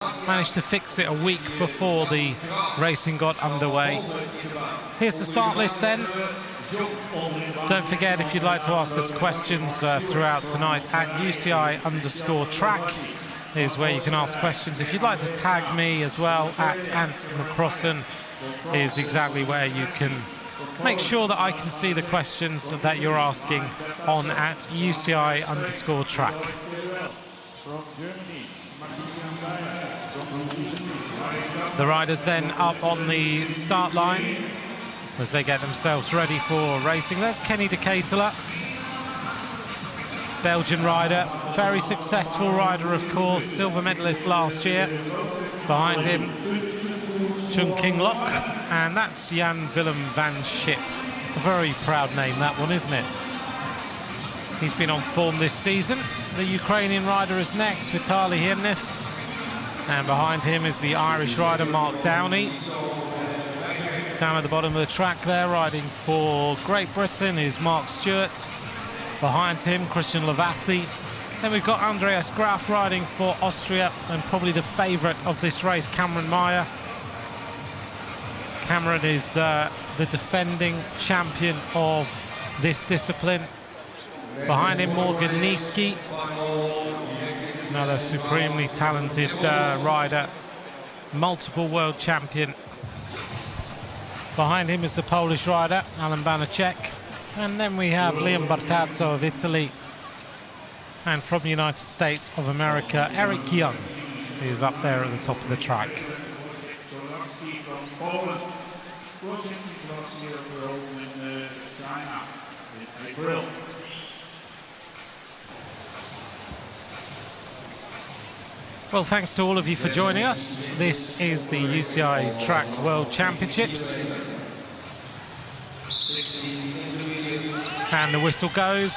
Managed to fix it a week before the racing got underway. Here's the start list then. Don't forget, if you'd like to ask us questions throughout tonight, at UCI_track is where you can ask questions. If you'd like to tag me as well, at Ant McCrossan is exactly where you can make sure that I can see the questions that you're asking on at UCI_track. The riders then up on the start line as they get themselves ready for racing. There's Kenny de Ketelaere, Belgian rider, very successful rider, of course, silver medalist last year. Behind him, Chung King Lok, and that's Jan Willem van Schip. A very proud name, that one, isn't it? He's been on form this season. The Ukrainian rider is next, Vitaly Hirnev. And behind him is the Irish rider, Mark Downey. Down at the bottom of the track there, riding for Great Britain, is Mark Stewart. Behind him, Christian Lavassi. Then we've got Andreas Graf riding for Austria, and probably the favourite of this race, Cameron Meyer. Cameron is the defending champion of this discipline. Behind him, Morgan Niski, another supremely talented rider, multiple world champion. Behind him is the Polish rider, Alan Banachek. And then we have Liam Bartazzo of Italy. And from the United States of America, Eric Young is up there at the top of the track. Well, thanks to all of you for joining us. This is the UCI Track World Championships. And the whistle goes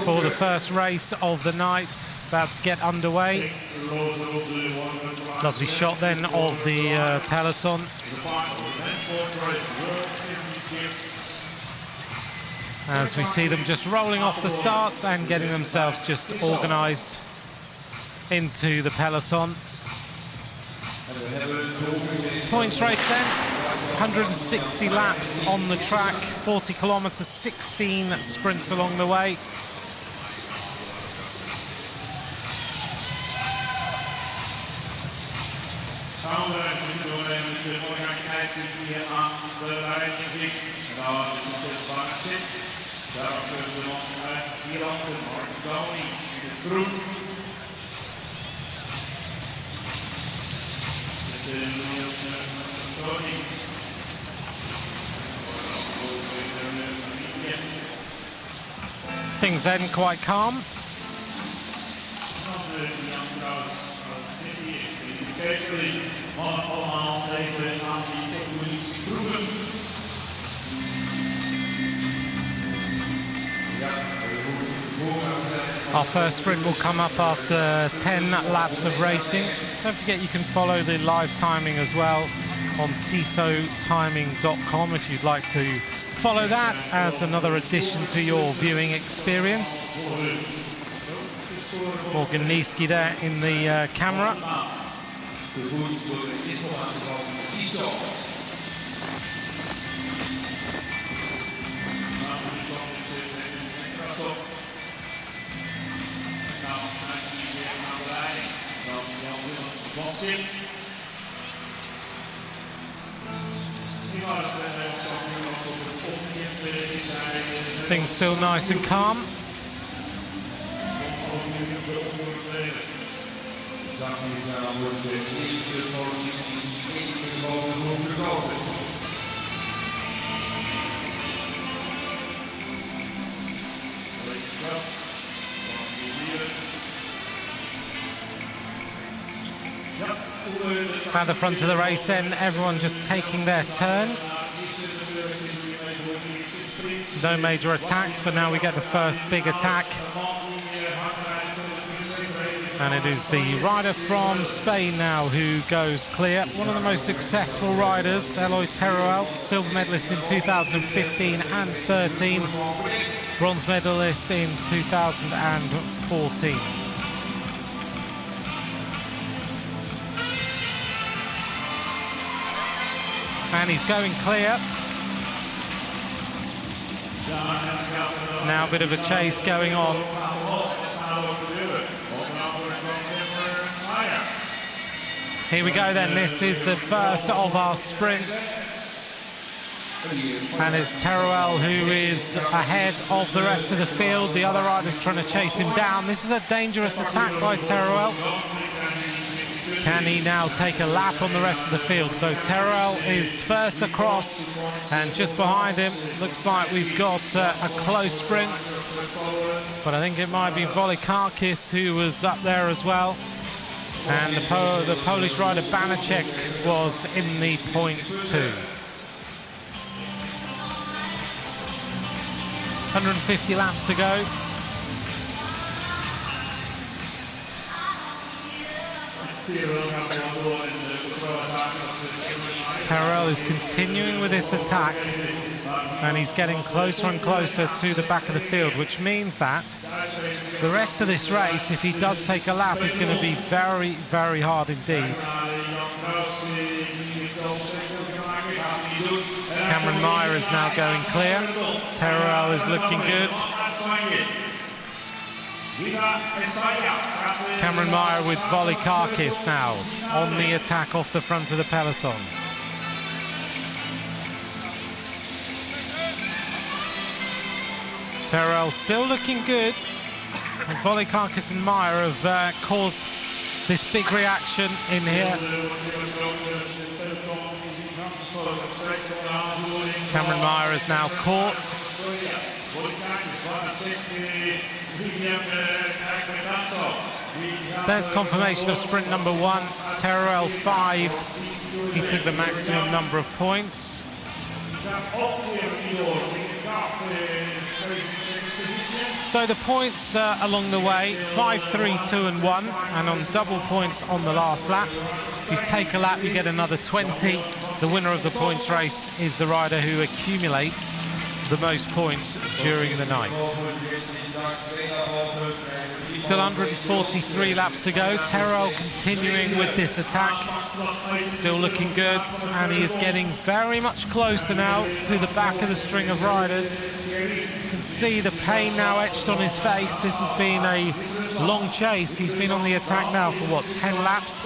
for the first race of the night, about to get underway. Lovely shot then of the peloton. As we see them just rolling off the start and getting themselves just organised into the peloton. Points race then, 160 laps on the track, 40 kilometres, 16 sprints along the way. Things then quite calm. Our first sprint will come up after 10 laps of racing. Don't forget you can follow the live timing as well on tisotiming.com if you'd like to follow that as another addition to your viewing experience. Morgan Niski there in the camera. Things still nice and calm. At the front of the race then, everyone just taking their turn. No major attacks, but now we get the first big attack. And it is the rider from Spain now who goes clear. One of the most successful riders, Eloy Teruel, silver medalist in 2015 and 13, bronze medalist in 2014. And he's going clear. Now a bit of a chase going on. Here we go then, this is the first of our sprints. And it's Teruel who is ahead of the rest of the field. The other riders trying to chase him down. This is a dangerous attack by Teruel. Can he now take a lap on the rest of the field? So Teruel is first across, and just behind him, looks like we've got a close sprint. But I think it might be Volikakis who was up there as well. And the Polish rider Banachek was in the points too. 150 laps to go. Teruel is continuing with this attack, and he's getting closer and closer to the back of the field, which means that the rest of this race, if he does take a lap, is going to be very, very hard indeed. Cameron Meyer is now going clear. Teruel is looking good. Cameron Meyer with Volikakis now on the attack off the front of the peloton. Teruel still looking good, and Volikakis and Meyer have caused this big reaction in here. Cameron Meyer is now caught. There's confirmation of sprint number 1. Teruel 5. He took the maximum number of points. So the points along the way, 5, 3, 2 and 1, and on double points on the last lap. If you take a lap, you get another 20. The winner of the points race is the rider who accumulates the most points during the night. Still 143 laps to go. Teruel continuing with this attack. Still looking good, and he is getting very much closer now to the back of the string of riders. You can see the pain now etched on his face. This has been a long chase. He's been on the attack now for, what, 10 laps?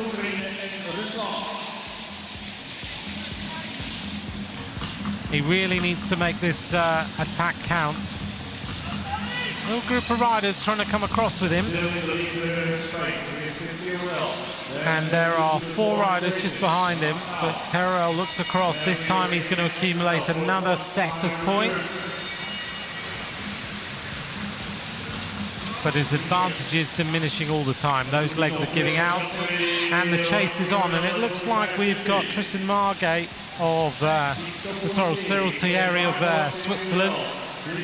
He really needs to make this attack count. A little group of riders trying to come across with him. And there are 4 riders just behind him, but Teruel looks across. This time he's going to accumulate another set of points. But his advantage is diminishing all the time. Those legs are giving out, and the chase is on. And it looks like we've got Tristan Margate of Cyril Thierry of Switzerland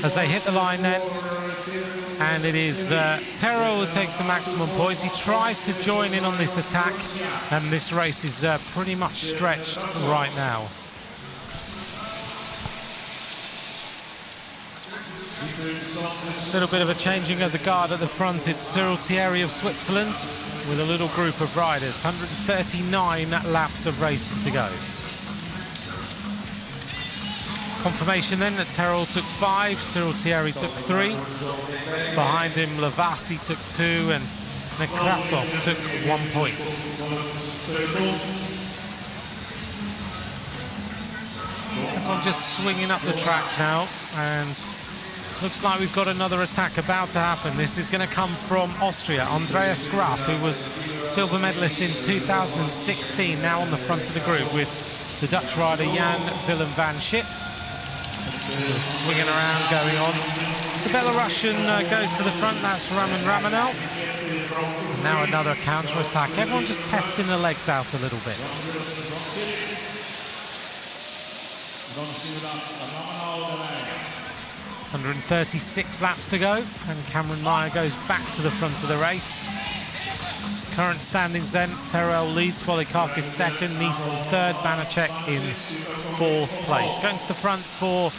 as they hit the line then. And it is Teruel who takes the maximum points. He tries to join in on this attack, and this race is pretty much stretched right now. A little bit of a changing of the guard at the front. It's Cyril Thierry of Switzerland with a little group of riders. 139 laps of racing to go. Confirmation then that Teruel took 5, Cyril Thierry took 3. Behind him, Lavasi took 2, and Nekrasov took 1 point. Everyone just swinging up the track now, and looks like we've got another attack about to happen. This is going to come from Austria. Andreas Graf, who was silver medalist in 2016, now on the front of the group with the Dutch rider Jan Willem van Schip. Swinging around, going on. The Belarusian goes to the front, that's Raman Ramanel. Now another counter-attack. Everyone just testing the legs out a little bit. 136 laps to go, and Cameron Meyer goes back to the front of the race. Current standings then, Teruel leads, Volikakis second, Minsk third, Banachek in 4th place. Going to the front for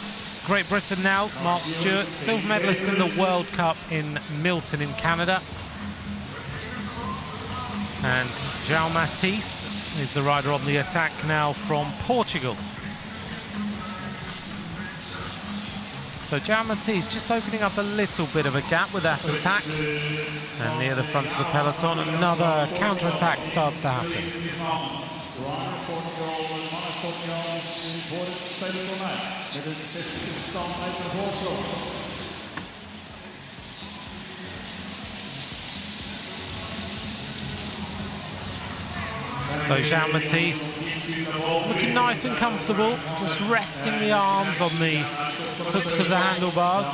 Great Britain now, Mark Stewart, silver medalist in the World Cup in Milton in Canada. And João Matisse is the rider on the attack now from Portugal. So Jan Matisse just opening up a little bit of a gap with that attack. And near the front of the peloton, another counter-attack starts to happen. So Jan Matisse looking nice and comfortable, just resting the arms on the hooks of the handlebars.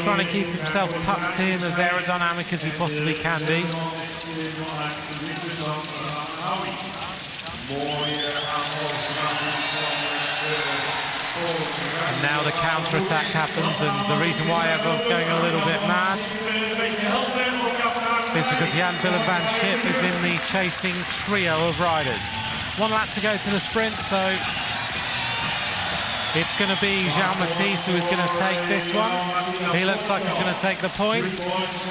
Trying to keep himself tucked in, as aerodynamic as he possibly can be. And now the counter-attack happens, and the reason why everyone's going a little bit mad is because Jan Willem van Schip is in the chasing trio of riders. 1 lap to go to the sprint, so it's going to be Jan Matisse who is going to take this one. He looks like he's going to take the points.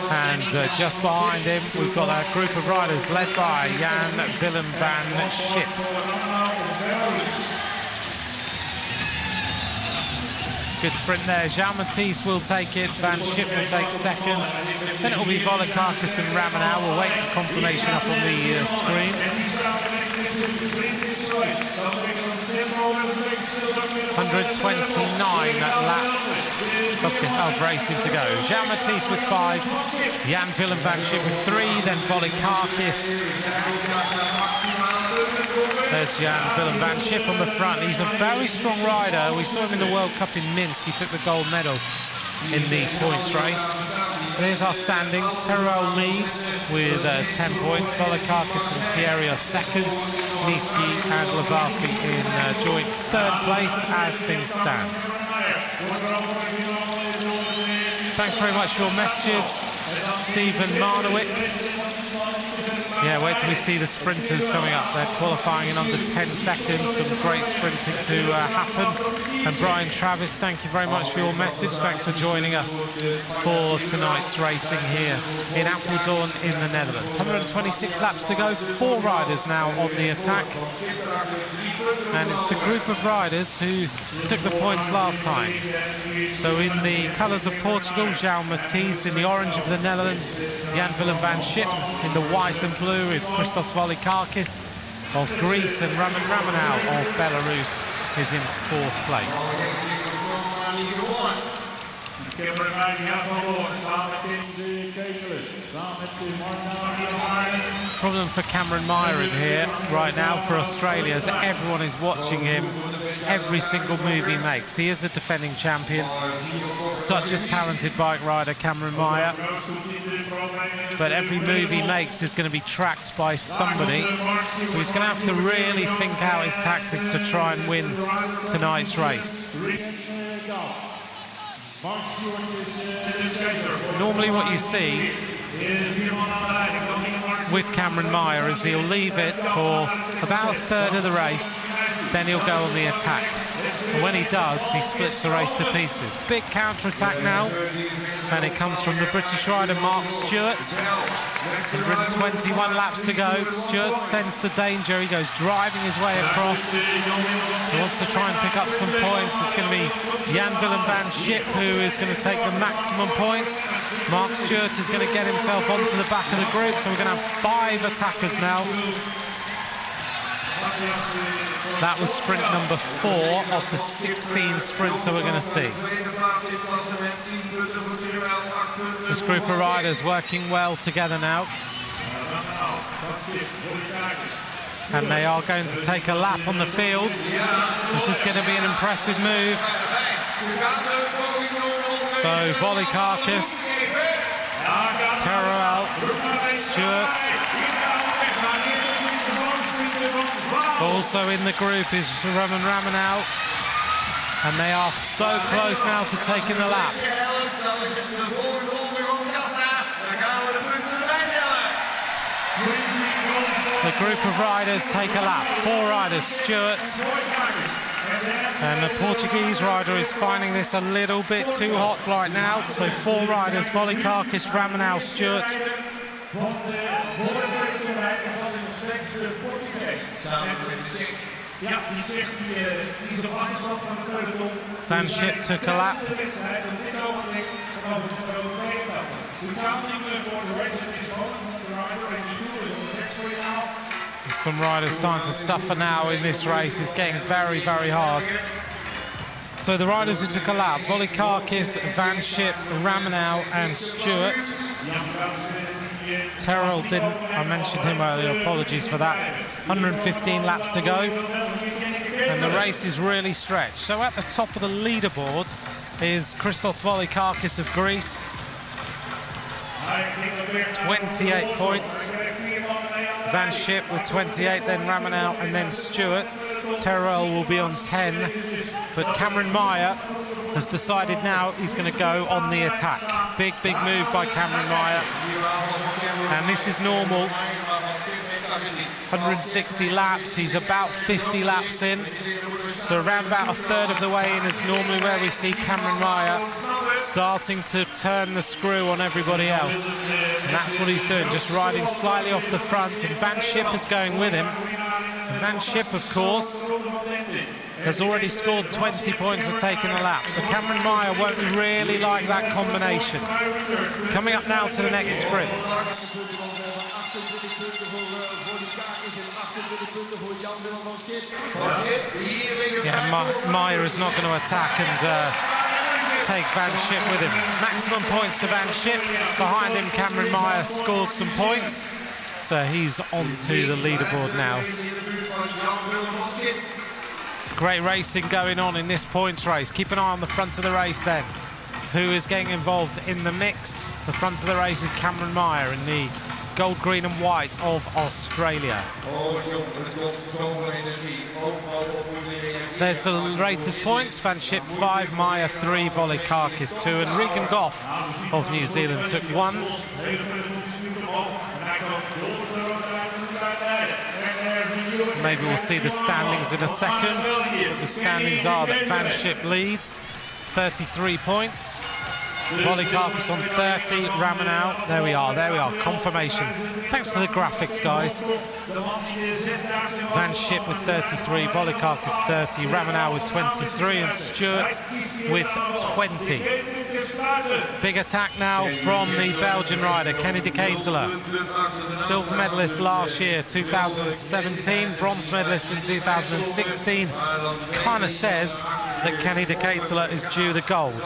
And just behind him, we've got that group of riders led by Jan Willem van Schip. Good sprint there. Jan Matisse will take it. Van Schip will take second. Then it will be Volikakis and Ramanau. We'll wait for confirmation up on the screen. 129 laps of racing to go. Jan Matisse with 5. Jan Willem van Schip with 3. Then Volikakis. There's Jan Willem van Schip on the front. He's a very strong rider. We saw him in the World Cup in Minsk. He took the gold medal in the points race. There's our standings. Teruel leads with 10 points. Volikakis and Thierry are second. Niski and Lavasi in joint third place as things stand. Thanks very much for your messages, Stephen Marnowick. Yeah, wait till we see the sprinters coming up. They're qualifying in under 10 seconds. Some great sprinting to happen. And Brian Travis, thank you very much for your message. Thanks for joining us for tonight's racing here in Apeldoorn in the Netherlands. 126 laps to go. 4 riders now on the attack. And it's the group of riders who took the points last time. So in the colours of Portugal, Jan Matisse. In the orange of the Netherlands, Jan Willem van Schip. In the white and blue is Christos Volikakis of Greece, and Raman Ramanau of Belarus is in 4th place. Problem for Cameron Meyer in here right now for Australia is that everyone is watching him. Every single move he makes. He is the defending champion. Such a talented bike rider, Cameron Meyer. But every move he makes is going to be tracked by somebody. So he's going to have to really think out his tactics to try and win tonight's race. Normally what you see with Cameron Meyer is he'll leave it for about a third of the race, then he'll go on the attack. And when he does, he splits the race to pieces. Big counter-attack now, and it comes from the British rider Mark Stewart. 121 laps to go. Stewart sensed the danger. He goes driving his way across. He wants to try and pick up some points. It's going to be Jan Willem van Schip who is going to take the maximum points. Mark Stewart is going to get himself onto the back of the group, so we're going to have 5 attackers now. That was sprint number 4 of the 16 sprints that we're going to see. This group of riders working well together now. And they are going to take a lap on the field. This is going to be an impressive move. So Volikakis, Teruel, Stewart. Also in the group is Raman Ramanau, and they are so close now to taking the lap. The group of riders take a lap. 4 riders, Stewart. And the Portuguese rider is finding this a little bit too hot right now. So 4 riders, Volikakis, Ramanau, Stewart. Van Schip took a lap. And some riders starting to suffer now in this race. It's getting very, very hard. So the riders who took a lap: Volikakis, Van Schip, Ramanow and Stewart. Terrell didn't, I mentioned him earlier, apologies for that. 115 laps to go. And the race is really stretched. So at the top of the leaderboard is Christos Volikakis of Greece. 28 points. Van Schip with 28, then Ramanow and then Stewart. Terrell will be on 10. But Cameron Meyer has decided now he's going to go on the attack. Big, big move by Cameron Meyer. And this is normal. 160 laps, he's about 50 laps in. So around about a third of the way in is normally where we see Cameron Meyer starting to turn the screw on everybody else. And that's what he's doing, just riding slightly off the front. And Van Schip is going with him. And Van Schip, of course, has already scored 20 points for taking a lap. So Cameron Meyer won't really like that combination. Coming up now to the next sprint. Yeah, Meyer is not going to attack and take Van Schip with him. Maximum points to Van Schip. Behind him, Cameron Meyer scores some points. So he's onto the leaderboard now. Great racing going on in this points race. Keep an eye on the front of the race then. Who is getting involved in the mix? The front of the race is Cameron Meyer in the gold, green and white of Australia. There's the latest points. Van Schip 5, Meyer 3, Volikakis 2 and Regan Goff of New Zealand took 1. Maybe we'll see the standings in a second. The standings are that Van Schip leads, 33 points. Volikakis on 30, Ramanow, there we are, confirmation. Thanks to the graphics, guys. Van Schip with 33, Volikakis 30, Ramanow with 23 and Stewart with 20. Big attack now from the Belgian rider, Kenny de Ketelaere. Silver medalist last year, 2017, bronze medalist in 2016. Kind of says that Kenny de Ketelaere is due the gold.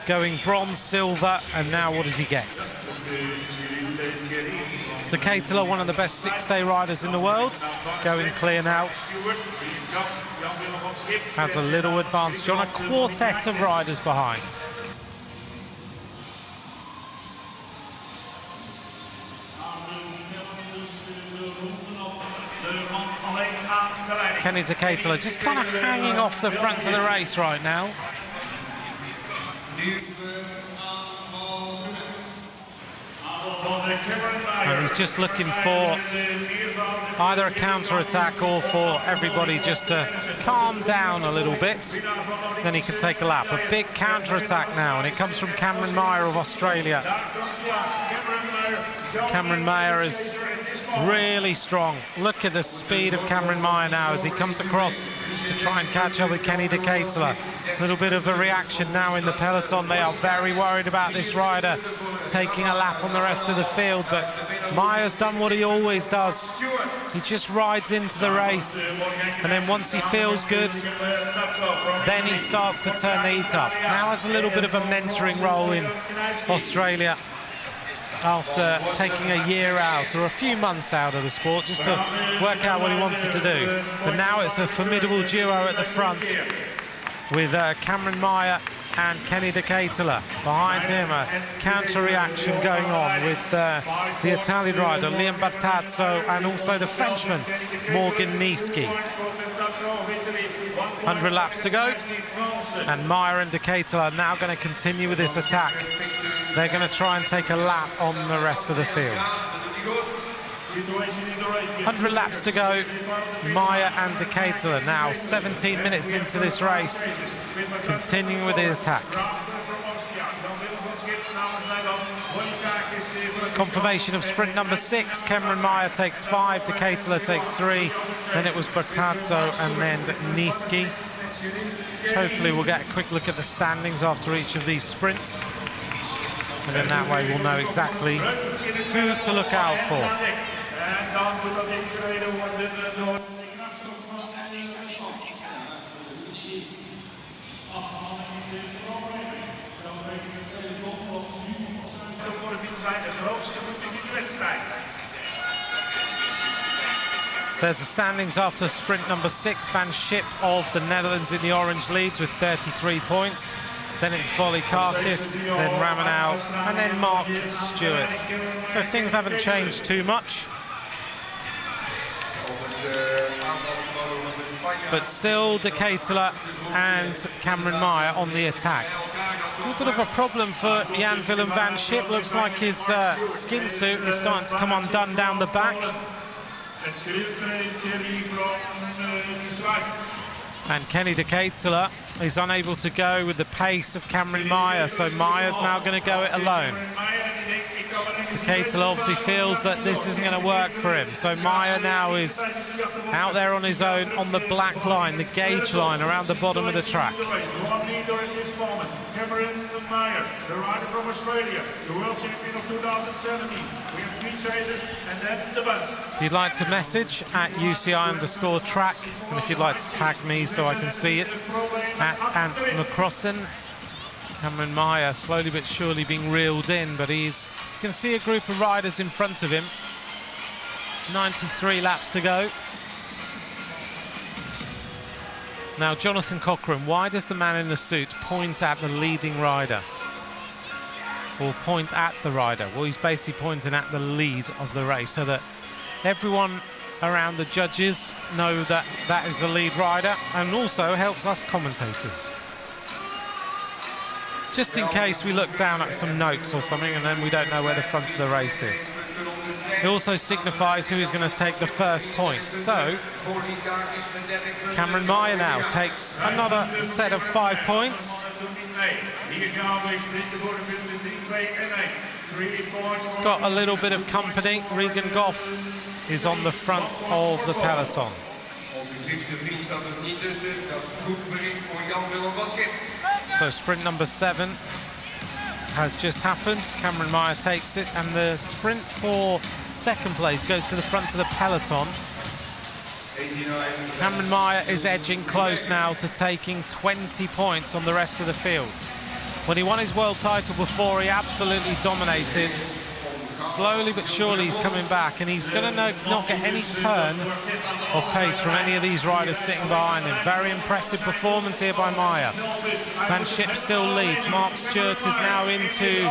Going bronze, silver, and now what does he get? De Ketelaere, one of the best six-day riders in the world, going clear now. Has a little advantage on a quartet of riders behind. Kenny de Ketelaere just kind of hanging off the front of the race right now. And he's just looking for either a counter-attack or for everybody just to calm down a little bit. Then he can take a lap. A big counter-attack now, and it comes from Cameron Meyer of Australia. Cameron Meyer is really strong. Look at the speed of Cameron Meyer now as he comes across to try and catch up with Kenny de Ketelaere. A little bit of a reaction now in the peloton. They are very worried about this rider taking a lap on the rest of the field, but Meyer's done what he always does. He just rides into the race, and then once he feels good, then he starts to turn the heat up. Now has a little bit of a mentoring role in Australia after taking a year out or a few months out of the sport just to work out what he wanted to do. But now it's a formidable duo at the front with Cameron Meyer and Kenny de Ketelaere. Behind him, a counter-reaction going on with the Italian rider Liam Battazzo and also the Frenchman Morgan Niesky. 100 laps to go, and Meyer and de Ketelaere are now going to continue with this attack. They're going to try and take a lap on the rest of the field. 100 laps to go. Meyer and de Ketelaere now 17 minutes into this race, continuing with the attack. confirmation of sprint number 6. Cameron Meyer takes 5, De Ketelaere takes 3, then it was Bertazzo and then Niski. Hopefully we'll get a quick look at the standings after each of these sprints, and then that way we'll know exactly who to look out for. There's the standings after sprint number 6. Van Schip of the Netherlands in the orange leads with 33 points. Then it's Volikakis, then Ramanau, and then Mark Stewart. So things haven't changed too much. But still De Ketelaere and Cameron Meyer on the attack. A little bit of a problem for Jan Willem van Schip. Looks like his skin suit is starting to come undone down the back. And Kenny De Ketelaere is unable to go with the pace of Cameron Meyer, so Meyer's now going to go it alone. De Ketelaere obviously feels that this isn't going to work for him, so Meyer now is out there on his own on the black line, the gauge line around the bottom of the track. Cameron Meyer, the rider from Australia, the world champion of 2017. We have 3 traders and then the bunch. If you'd like to message at UCI_track, and if you'd like to tag me so I can see it, at Ant McCrossan. Cameron Meyer slowly but surely being reeled in, but you can see a group of riders in front of him. 93 laps to go. Now, Jonathan Cochran, why does the man in the suit point at the leading rider? Or point at the rider? Well, he's basically pointing at the lead of the race so that everyone around the judges know that that is the lead rider, and also helps us commentators. Just in case we look down at some notes or something and then we don't know where the front of the race is. It also signifies who is going to take the first point. So, Cameron Meyer now takes another set of 5 points. He's got a little bit of company. Regan Goff is on the front of the peloton. So sprint number 7 has just happened. Cameron Meyer takes it, and the sprint for second place goes to the front of the peloton. Cameron Meyer is edging close now to taking 20 points on the rest of the field. When he won his world title before, he absolutely dominated. Slowly but surely he's coming back, and he's going to not get any turn of pace from any of these riders sitting behind him. Very impressive performance here by Meyer. Van Schip still leads. Mark Stewart is now into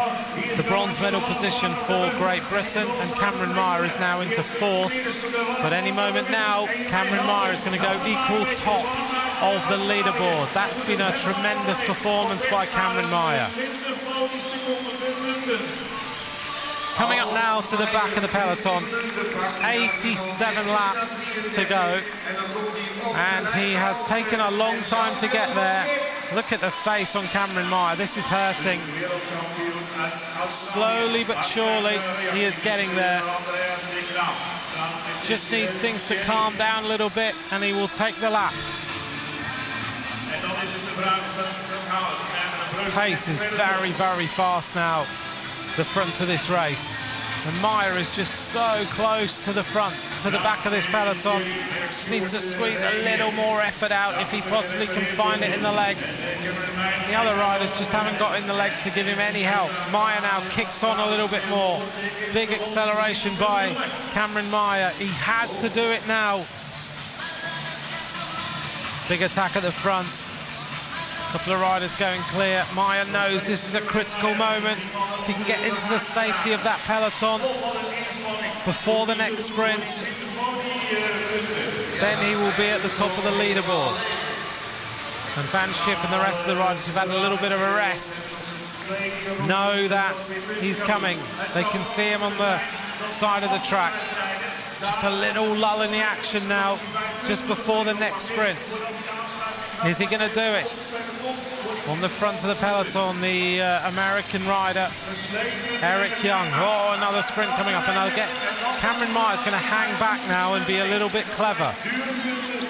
the bronze medal position for Great Britain, and Cameron Meyer is now into 4th. But any moment now, Cameron Meyer is going to go equal top of the leaderboard. That's been a tremendous performance by Cameron Meyer. Coming up now to the back of the peloton, 87 laps to go, and he has taken a long time to get there. Look at the face on Cameron Meyer, this is hurting. Slowly but surely he is getting there. Just needs things to calm down a little bit and he will take the lap. Pace is very, very fast now, the front of this race, and Meyer is just so close to the front, to the back of this peloton. Just needs to squeeze a little more effort out if he possibly can find it in the legs. The other riders just haven't got in the legs to give him any help. Meyer now kicks on a little bit more. Big acceleration by Cameron Meyer. He has to do it now. Big attack at the front. Couple of riders going clear. Meyer knows this is a critical moment. If he can get into the safety of that peloton before the next sprint, then he will be at the top of the leaderboard. And Van Schip and the rest of the riders who've had a little bit of a rest know that he's coming. They can see him on the side of the track. Just a little lull in the action now, just before the next sprint. Is he going to do it? On the front of the peloton, the American rider, Eric Young. Oh, another sprint coming up. Cameron Myers going to hang back now and be a little bit clever.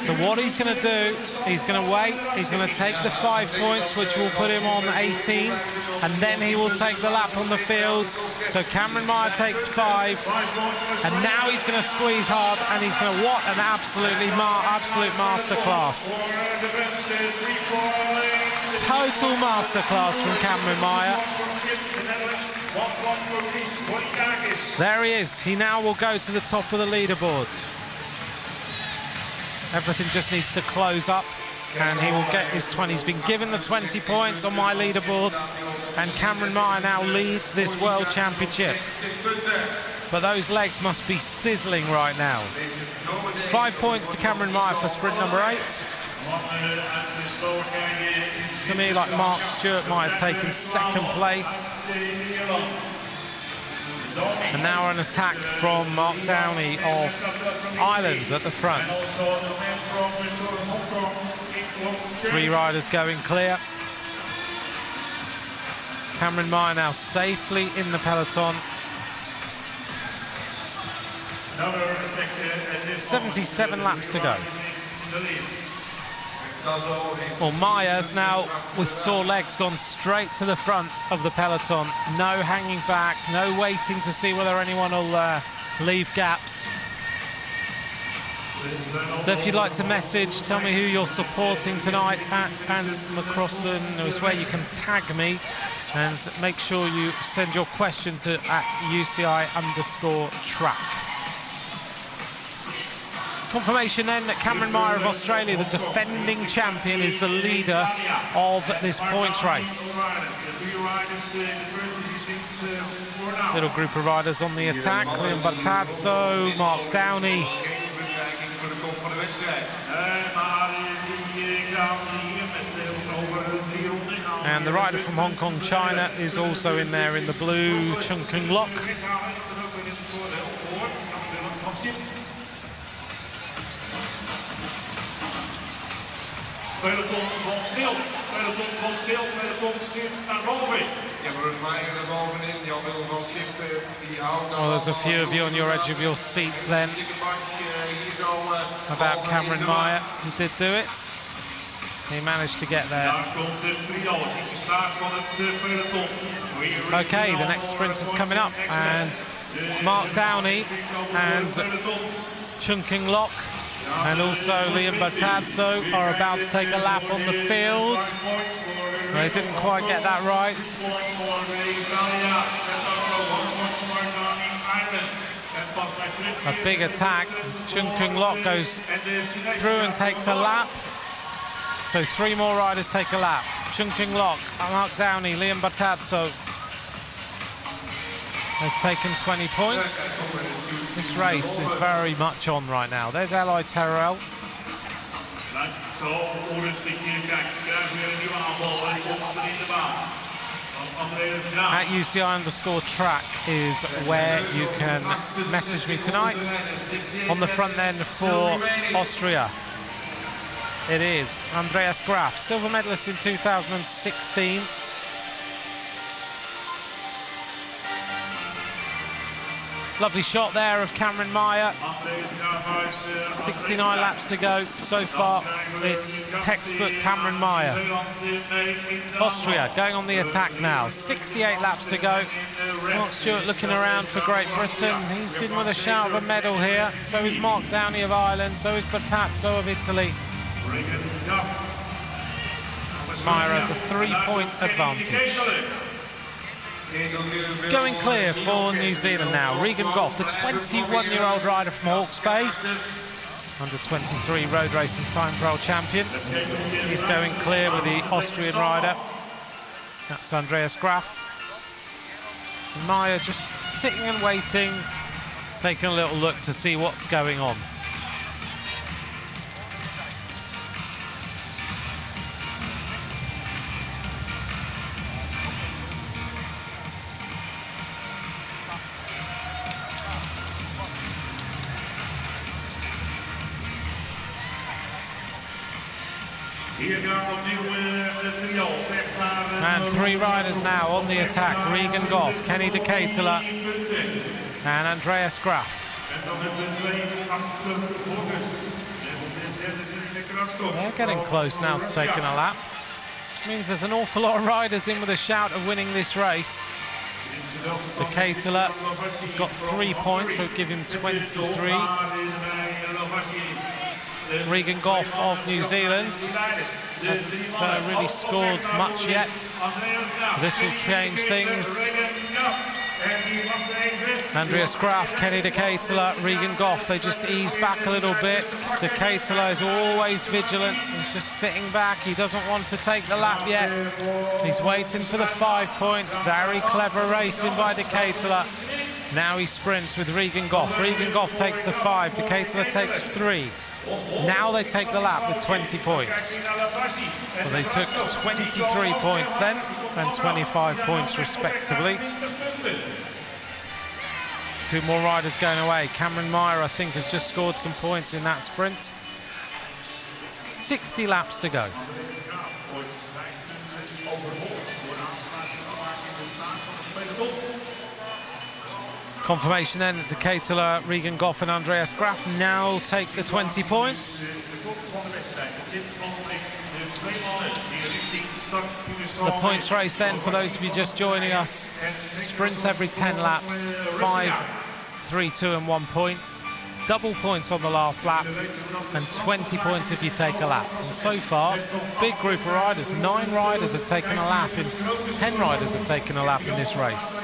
So what he's going to do, he's going to wait. He's going to take the 5 points, which will put him on 18. And then he will take the lap on the field. So Cameron Myers takes 5. And now he's going to squeeze hard. And he's going to, what an absolute masterclass. Total masterclass from Cameron Myers. There he is. He now will go to the top of the leaderboard. Everything just needs to close up and he will get his 20. He's been given the 20 points on my leaderboard, and Cameron Myers now leads this World Championship. But those legs must be sizzling right now. 5 points to Cameron Myers for sprint number 8. Looks to me like Mark Stewart might have taken second place. And now an attack from Mark Downey of Ireland at the front. 3 riders going clear. Cameron Myers now safely in the peloton. 77 laps to go. Well, Myers now, with sore legs, gone straight to the front of the peloton. No hanging back, no waiting to see whether anyone will leave gaps. So if you'd like to message, tell me who you're supporting tonight at @McCrossan is where you can tag me, and make sure you send your question to @UCI_track. Confirmation then that Cameron Myers of Australia, the defending champion, is the leader of this points race. Little group of riders on the attack. Liam Bartazzo, Mark Downey. And the rider from Hong Kong, China, is also in there in the blue, Chung Kung Lok. Peloton van stil, peloton van stil, peloton stuurt naar boven. Ja, maar Meijer naar bovenin, Jan Willem van Schip, die houdt... Well, there's a few of you on your edge of your seats then about Cameron Myers. He did do it. He managed to get there. Okay, the next sprint is coming up, and Mark Downey and Chung Kung Lok and also Liam Bartazzo are about to take a lap on the field. They didn't quite get that right. A big attack as Chung Kung Lok goes through and takes a lap. So 3 more riders take a lap. Chung Kung Lok, Mark Downey, Liam Bartazzo. They've taken 20 points. This race is very much on right now. There's Eli Terrell. At UCI_track is where you can message me tonight. On the front then for Austria, it is Andreas Graf, silver medalist in 2016. Lovely shot there of Cameron Myers. 69 laps to go. So far, it's textbook Cameron Myers. Austria going on the attack now. 68 laps to go. Mark Stewart looking around for Great Britain. He's in with a shout of a medal here. So is Mark Downey of Ireland. So is Bartazzo of Italy. Myers has a 3-point advantage. Going clear for New Zealand now. Regan Goff, the 21-year-old rider from Hawke's Bay, under 23 road racing time trial champion. He's going clear with the Austrian rider. That's Andreas Graf. And Maya just sitting and waiting, taking a little look to see what's going on. And 3 riders now on the attack. Regan Goff, Kenny de Ketelaere and Andreas Graf. They're getting close now to taking a lap, which means there's an awful lot of riders in with a shout of winning this race. De Ketelaere has got 3 points, so give him 23. Regan Goff of New Zealand hasn't really scored much yet. This will change things. Andreas Graf, Kenny de Ketelaere, Regan Goff, they just ease back a little bit. De Ketelaere is always vigilant. He's just sitting back. He doesn't want to take the lap yet. He's waiting for the 5 points. Very clever racing by de Ketelaere. Now he sprints with Regan Goff. Regan Goff takes the 5, de Ketelaere takes 3. Now they take the lap with 20 points. So they took 23 points then and 25 points respectively. 2 more riders going away. Cameron Meyer, I think, has just scored some points in that sprint. 60 laps to go. Confirmation then that de Ketelaere, Regan Goff and Andreas Graf now take the 20 points. The points race then, for those of you just joining us, sprints every 10 laps, 5, 3, 2 and 1 points. Double points on the last lap and 20 points if you take a lap. And so far, big group of riders. 9 riders have taken a lap, 10 riders have taken a lap in this race.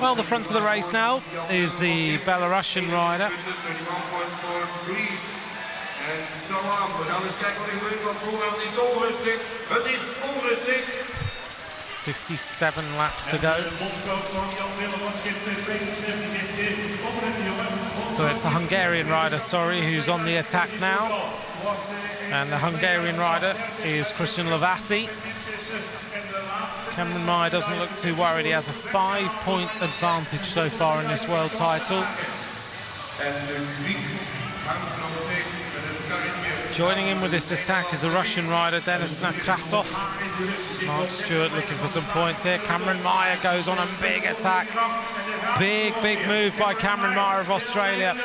Well, the front of the race now is the Belarusian rider. 57 laps to go. So it's the Hungarian rider, who's on the attack now. And the Hungarian rider is Christian Lavassi. Cameron Meyer doesn't look too worried. He has a 5-point advantage so far in this world title. Joining in with this attack is the Russian rider Denis Nekrasov. Mark Stewart looking for some points here. Cameron Meyer goes on a big attack. Big move by Cameron Meyer of Australia.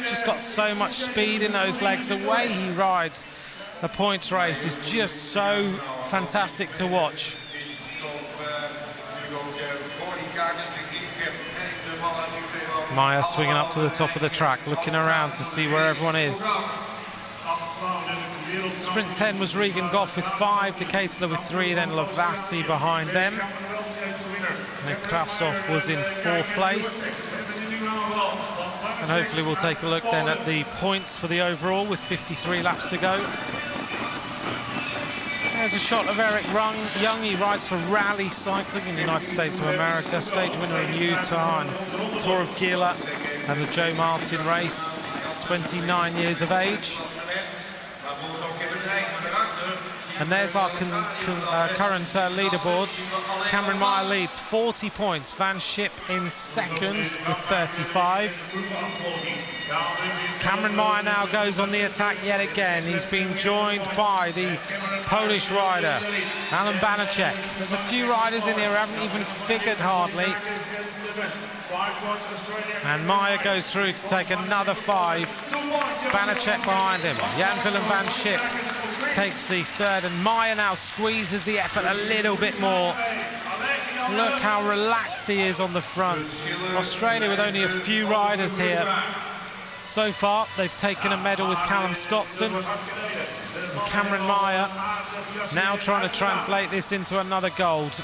Just got so much speed in those legs. The way he rides the points race is just so fantastic to watch. Meyer swinging up to the top of the track, looking around to see where everyone is. Sprint 10 was Regan Goff with 5, de Ketelaere with 3, then Lavassi behind them. Nekrasov was in 4th place. And hopefully we'll take a look then at the points for the overall with 53 laps to go. There's a shot of Eric Young. He rides for Rally Cycling in the United States of America, stage winner in Utah and Tour of Gila and the Joe Martin race, 29 years of age. And there's our current leaderboard. Cameron Meyer leads 40 points. Van Schip in second with 35. Cameron Meyer now goes on the attack yet again. He's being joined by the Polish rider, Alan Banachek. There's a few riders in here who haven't even figured hardly. And Meyer goes through to take another 5. Banachek behind him. Jan-Willem van Schip takes the 3rd, and Meyer now squeezes the effort a little bit more. Look how relaxed he is on the front. Australia with only a few riders here. So far, they've taken a medal with Callum Scotson. And Cameron Meyer now trying to translate this into another gold.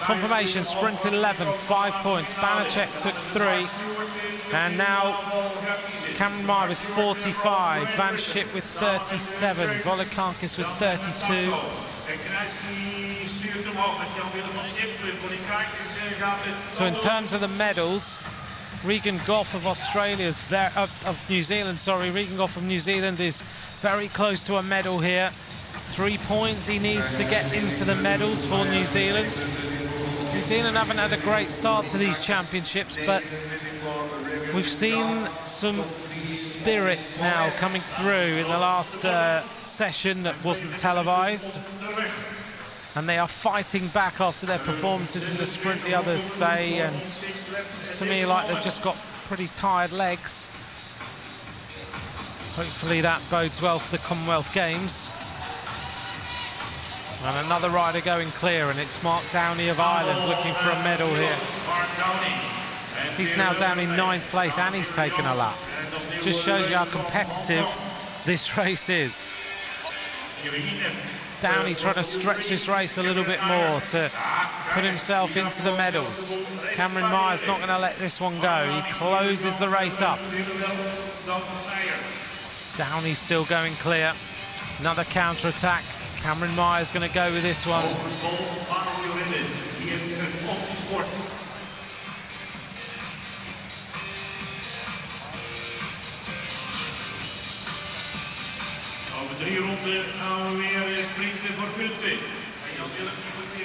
Confirmation, sprint 11, 5 points. Banachek took 3. And now Cameron Meyer with 45, Van Schip with 37, Volokakis with 32. So in terms of the medals, Regan Goff of New Zealand, Regan Goff of New Zealand is very close to a medal here. 3 points he needs to get into the medals for New Zealand. New Zealand haven't had a great start to these championships, but we've seen some spirit now coming through in the last session that wasn't televised. And they are fighting back after their performances in the sprint the other day, and to me, like, they've just got pretty tired legs. Hopefully that bodes well for the Commonwealth Games. And another rider going clear, and it's Mark Downey of Ireland looking for a medal here. He's now down in 9th place and he's taken a lap. Just shows you how competitive this race is. Downey trying to stretch this race a little bit more to put himself into the medals. Cameron Myers not going to let this one go. He closes the race up. Downey still going clear. Another counter-attack. Cameron Myers going to go with this one.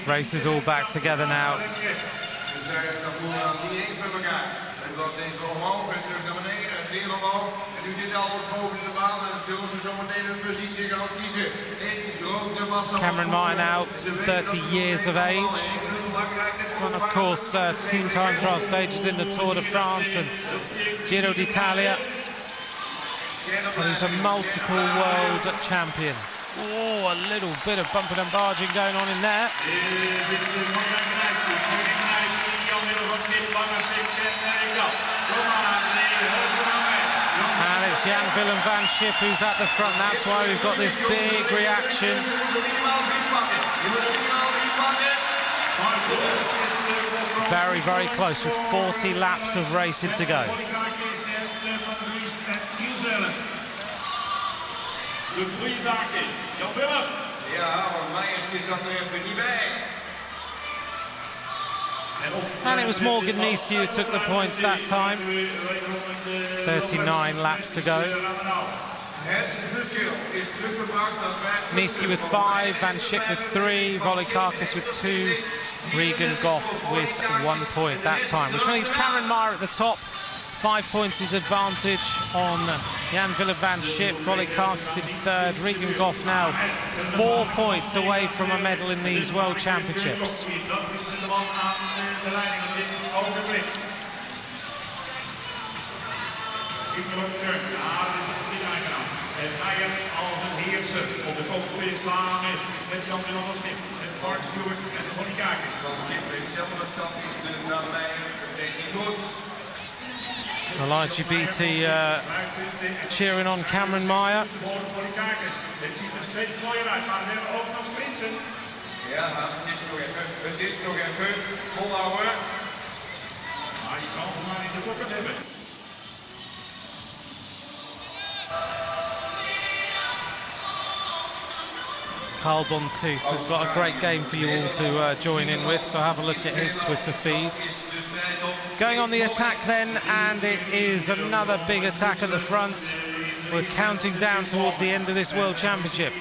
Race is all back together now. Het was even omhoog en terug naar beneden en weer omhoog. En nu zit alles boven de baan en zullen ze zo meteen een positie gaan kiezen. Grote massa. Cameron Meyer now, 30 years of age. Won, of course, team time trial stages in the Tour de France and Giro d'Italia. And he's a multiple world champion. Oh, a little bit of bumping and barging going on in there. And it's Jan Willem van Schip who's at the front. That's why we've got this big reaction. Very, very close with 40 laps of racing to go. And it was Morgan Niesky who took the points that time. 39 laps to go. Niesky with 5, Van Schip with 3, Volikakis with 2, Regan Goff with 1 point that time, which leaves Cameron Meyer at the top. 5 points his advantage on Jan Willem van Schip. Volikakis in 3rd. Regan Goff now 4 points away from a medal in these World Championships. The LGBT cheering on Cameron Meyer. Carl Bontis has got a great game for you all to join in with, so have a look at his Twitter feed. Going on the attack then, and it is another big attack at the front. We're counting down towards the end of this World Championship.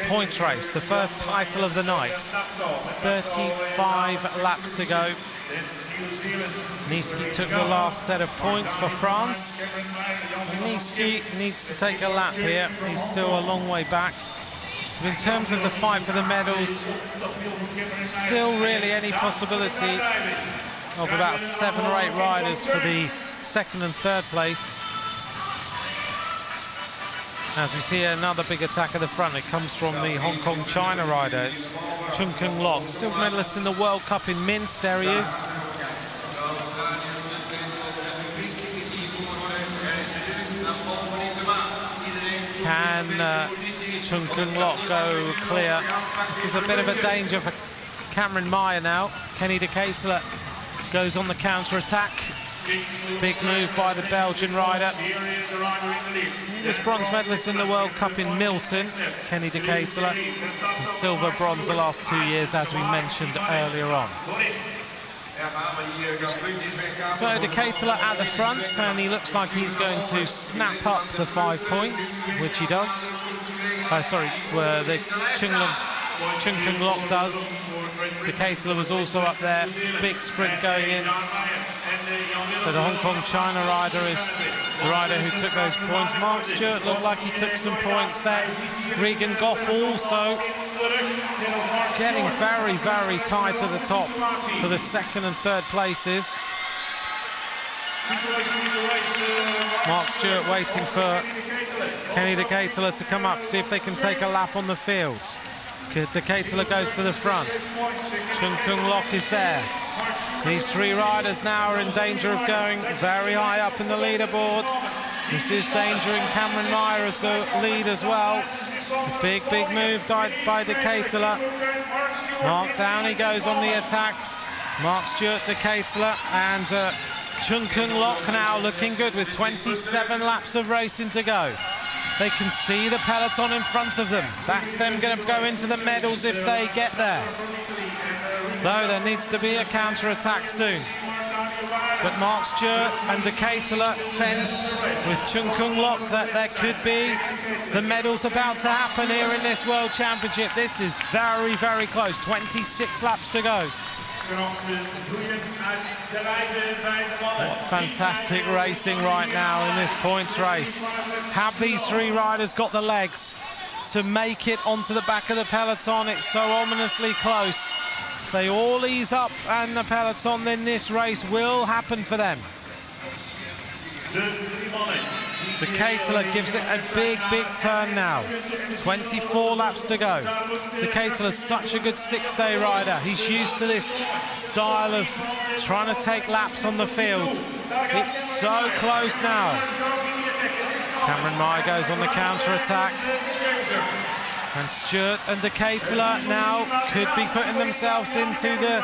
Points race, the first title of the night. 35 laps to go. Niesky took the last set of points for France. Niesky needs to take a lap here. He's still a long way back. But in terms of the fight for the medals, still really any possibility of about 7 or 8 riders for the 2nd and 3rd place. As we see another big attack at the front, it comes from the Hong Kong-China rider. It's Chung Kung Lok, silver medalist in the World Cup in Minsk. There he is. Can Chung Kung Lok go clear? This is a bit of a danger for Cameron Meyer now. Kenny de Ketelaere goes on the counter-attack. Big move by the Belgian rider. He was bronze medalist in the World Cup in Milton, Kenny de Ketelaere, and silver, bronze the last 2 years, as we mentioned earlier on. So de Ketelaere at the front, and he looks like he's going to snap up the 5 points, which he does. The Chung Kung Lok does. De Ketelaere was also up there. Big sprint going in. So the Hong Kong-China rider is the rider who took those points. Mark Stewart looked like he took some points then. Regan Goff also. It's getting very, very tight at the top for the second and third places. Mark Stewart waiting for Kenny De Ketelaere to come up, see if they can take a lap on the field. De Ketelaere goes to the front. Chung Kung Lok is there. These three riders now are in danger of going very high up in the leaderboard. This is danger in Cameron Meyer as the lead as well. A big, big move by De Ketelaere. Mark Downey goes on the attack. Mark Stewart, De Ketelaere, and Chung Kung Lok now looking good with 27 laps of racing to go. They can see the peloton in front of them. That's them going to go into the medals if they get there. So there needs to be a counter-attack soon. But Mark Stewart and De Ketelaere sense with Chung Kung Lok that there could be the medals about to happen here in this World Championship. This is very, very close. 26 laps to go. What fantastic racing right now in this points race. Have these three riders got the legs to make it onto the back of the peloton? It's so ominously close. If they all ease up and the peloton, then this race will happen for them. De Ketelaere gives it a big, big turn now. 24 laps to go. De Ketelaere's such a good six-day rider. He's used to this style of trying to take laps on the field. It's so close now. Cameron Meyer goes on the counter-attack. And Stewart and De Ketelaere now could be putting themselves into the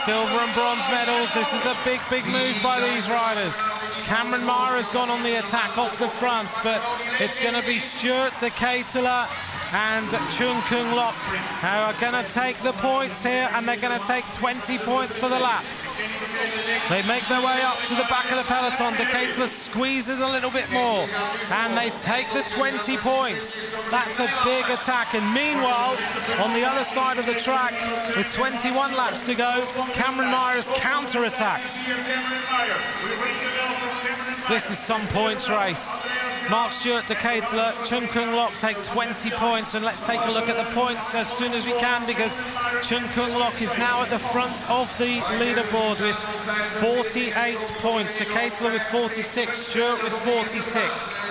silver and bronze medals. This is a big, big move by these riders. Cameron Meyer has gone on the attack off the front, but it's going to be Stewart, De Ketelaere and Chung Kung Lok who are going to take the points here, and they're going to take 20 points for the lap. They make their way up to the back of the peloton. De Ketelaere squeezes a little bit more, and they take the 20 points. That's a big attack. And meanwhile, on the other side of the track, with 21 laps to go, Cameron Meyer has counter-attacked. This is some points race. Mark Stewart, De Ketelaere, Chung Kung Lok take 20 points, and let's take a look at the points as soon as we can, because Chung Kung Lok is now at the front of the leaderboard with 48 points. De Ketelaere with 46, Stewart with 46.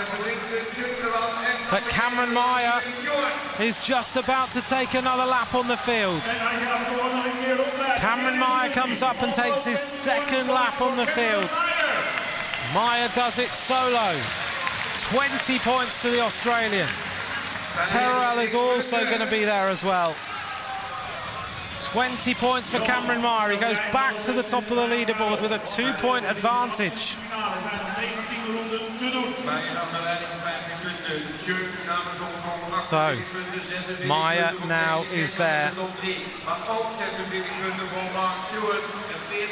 But Cameron Meyer is just about to take another lap on the field. Cameron Meyer comes up and takes his second lap on the field. Meyer does it solo. 20 points to the Australian. Teruel is also going to be there as well. 20 points for Cameron Meyer. He goes back to the top of the leaderboard with a 2-point advantage. So, Meyer now is there.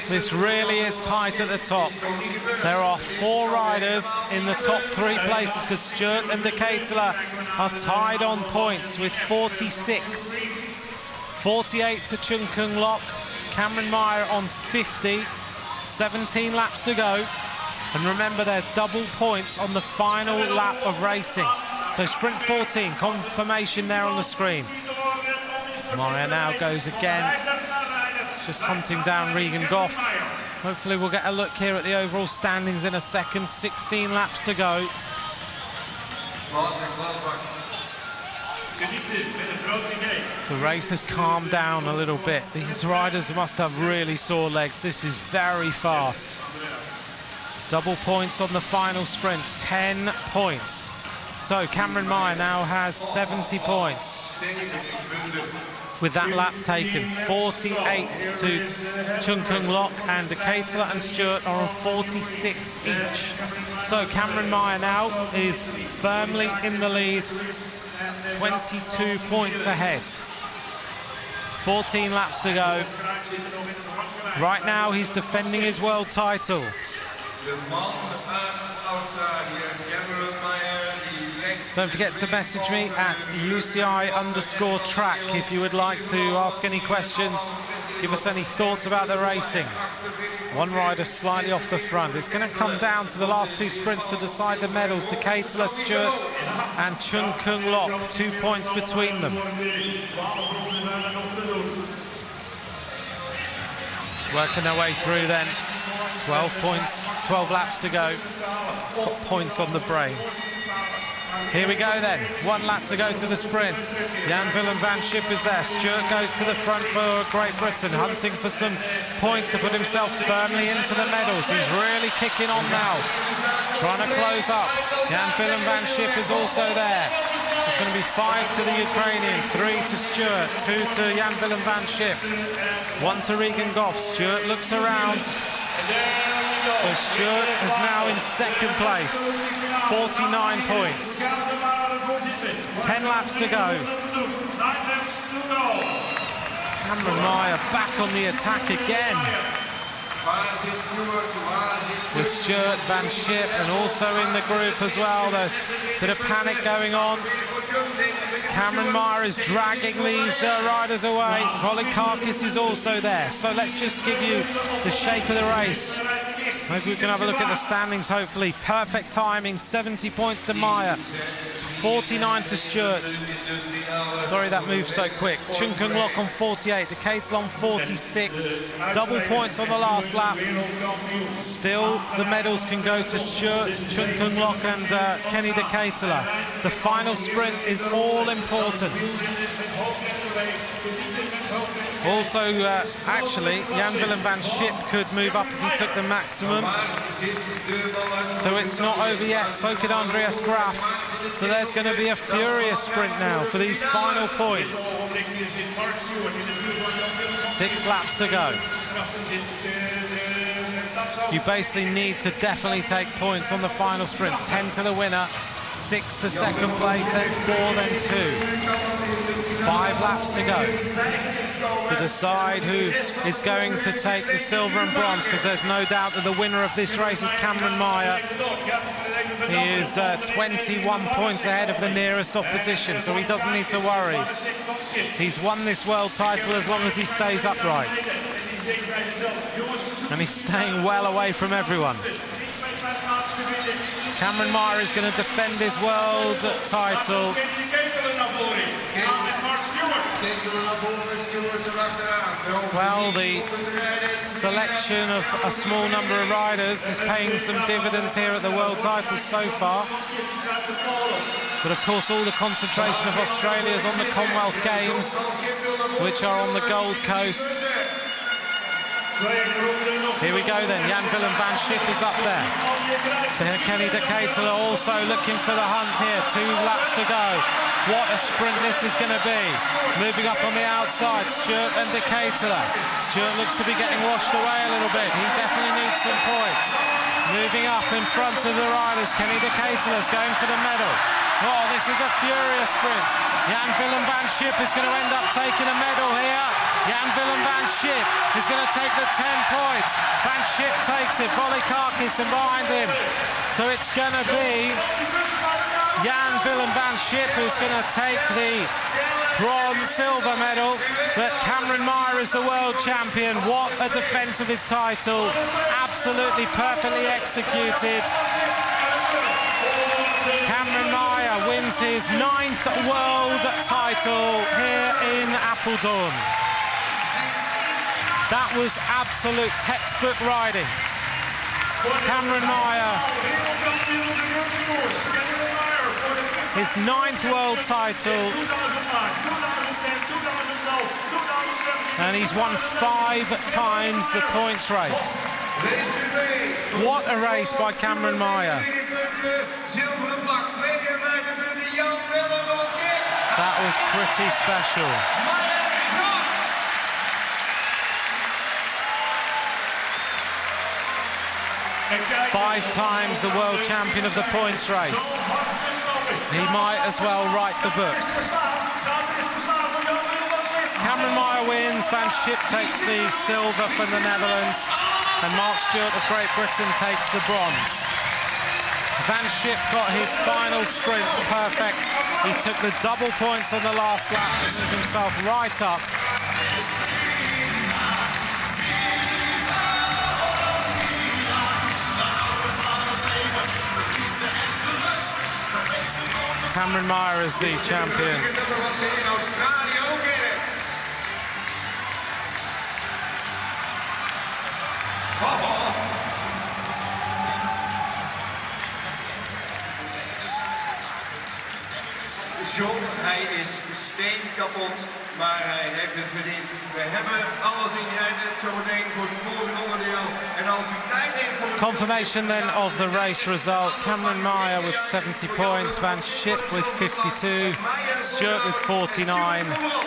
This really is tight at the top. There are 4 riders in the top 3 places, because Stewart and De Ketelaere are tied on points with 46. 48 to Chung Kung Lok. Cameron Meyer on 50. 17 laps to go. And remember, there's double points on the final lap of racing. So sprint 14, confirmation there on the screen. Meyer now goes again, just hunting down Regan Goff. Hopefully we'll get a look here at the overall standings in a second. 16 laps to go. The race has calmed down a little bit. These riders must have really sore legs. This is very fast. Double points on the final sprint, 10 points. So Cameron Meyer now has 70 points. With that lap taken, 48 to Chung Kung Lok, and De Ketelaere and Stewart are on 46 each. So Cameron Meyer now is firmly in the lead, 22 points ahead. 14 laps to go. Right now he's defending his world title. Don't forget to message me at UCI_track if you would like to ask any questions give us any thoughts about the racing. One rider slightly off the front. It's going to come down to the last two sprints to decide the medals. De Ketelaar, Stewart and Chung Kung Lok, 2 points between them. Working their way through then. 12 points, 12 laps to go. Got points on the brain. Here we go then, 1 lap to go to the sprint. Jan-Willem van Schip is there. Stewart goes to the front for Great Britain, hunting for some points to put himself firmly into the medals. He's really kicking on now, trying to close up. Jan-Willem van Schip is also there. So it's going to be 5 to the Ukrainian, 3 to Stewart, 2 to Jan-Willem van Schip, 1 to Regan Goff. Stewart looks around. So Stewart is now in second place, 49 points. 10 laps to go. Cameron Meyer back on the attack again. With Stewart, van Schip, and also in the group as well. There's a bit of panic going on. Cameron Meyer is dragging these riders away. Volikakis is also there. So let's just give you the shape of the race. Maybe we can have a look at the standings, hopefully. Perfect timing, 70 points to Meyer, 49 to Stewart. Sorry that moved so quick. Chung Kung Lok on 48, De Ketelaar on 46. Double points on the last lap. Still, the medals can go to Stewart, Chung Kung Lok and Kenny De Ketelaar. The final sprint is all important. Also, actually, Jan-Willem van Schip could move up if he took the maximum. So it's not over yet. So could Andreas Graf. So there's going to be a furious sprint now for these final points. 6 laps to go. You basically need to definitely take points on the final sprint. 10 to the winner, 6 to second place, then 4, then 2. 5 laps to go to decide who is going to take the silver and bronze, because there's no doubt that the winner of this race is Cameron Meyer. He is 21 points ahead of the nearest opposition, so he doesn't need to worry. He's won this world title as long as he stays upright. And he's staying well away from everyone. Cameron Meyer is going to defend his world title. Well, the selection of a small number of riders is paying some dividends here at the world title so far. But of course, all the concentration of Australia is on the Commonwealth Games, which are on the Gold Coast. Here we go then, Jan-Willem van Schip is up there. Kenny De Ketelaar also looking for the hunt here, 2 laps to go. What a sprint this is going to be. Moving up on the outside, Stewart and De Ketelaar. Stewart looks to be getting washed away a little bit. He definitely needs some points. Moving up in front of the riders, Kenny De Ketelaar is going for the medal. Oh, this is a furious sprint. Jan-Willem van Schip is going to end up taking a medal here. Jan-Willem van Schip is going to take the 10 points. Van Schip takes it, Volikakis and behind him. So it's going to be Jan-Willem van Schip who's going to take the bronze, silver medal. But Cameron Meyer is the world champion. What a defence of his title. Absolutely perfectly executed. Cameron Meyer wins his 9th world title here in Apeldoorn. That was absolute textbook riding. Cameron Meyer, his 9th world title, and he's won 5 times the points race. What a race by Cameron Meyer. That was pretty special. Five times the world champion of the points race. He might as well write the book. Cameron Meyer wins, Van Schip takes the silver from the Netherlands, and Mark Stewart of Great Britain takes the bronze. Van Schip got his final sprint perfect. He took the double points on the last lap to move himself right up. Cameron Meyer is the champion. John, hij is steenkapot, maar hij heeft het verdiend. We hebben alles in je eind zometeen voor het volgende onderdeel. En als u tijd heeft voor... Confirmation then of the race result. Cameron Meyer with 70 points, Van Schip with 52, Stewart with 49.